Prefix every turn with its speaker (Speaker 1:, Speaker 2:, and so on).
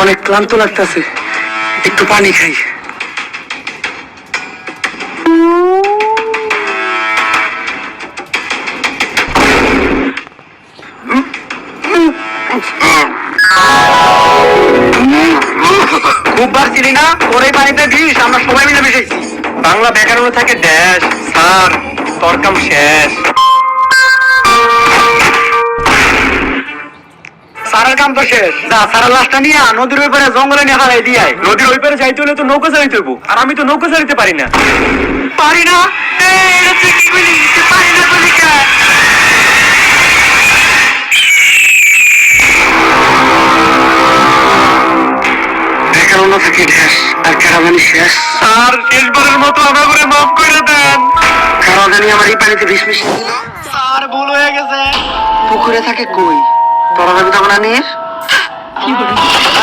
Speaker 1: অনেক ক্লান্ত লাগতেছে, একটু পানি খাই। খুব বার চিনি না, ওর পানিতে দিস, আমরা সবাই মিলে মিশাইছি। বাংলা ব্যাকরণ থাকে ড্যাশ, স্যার তোর কাম শেষ। সারার কাম তো শেষ, যা সারা লাশটা নিয়ে নদীর ওই পারে জঙ্গলে নিয়ে হারাই দিয়ে। নদীর ওই পারে যাইতে হলে তো নৌকা চালাইতে হইব, আর আমি তো নৌকা চালাইতে পারি না। পারি না? পারি না বলিকা। ব্যাকরণ থাকে ড্যাশ, আর কারাবানি শেষ। স্যার শেষবারের মতো আমার করে মাফ করে দেন। কারাবানি আমার এই পানিতে বিষ মিশিয়ে দিল। স্যার ভুল হয়ে গেছে। পুকুরে থাকে কই, তোরা যাবি তখন আনিস।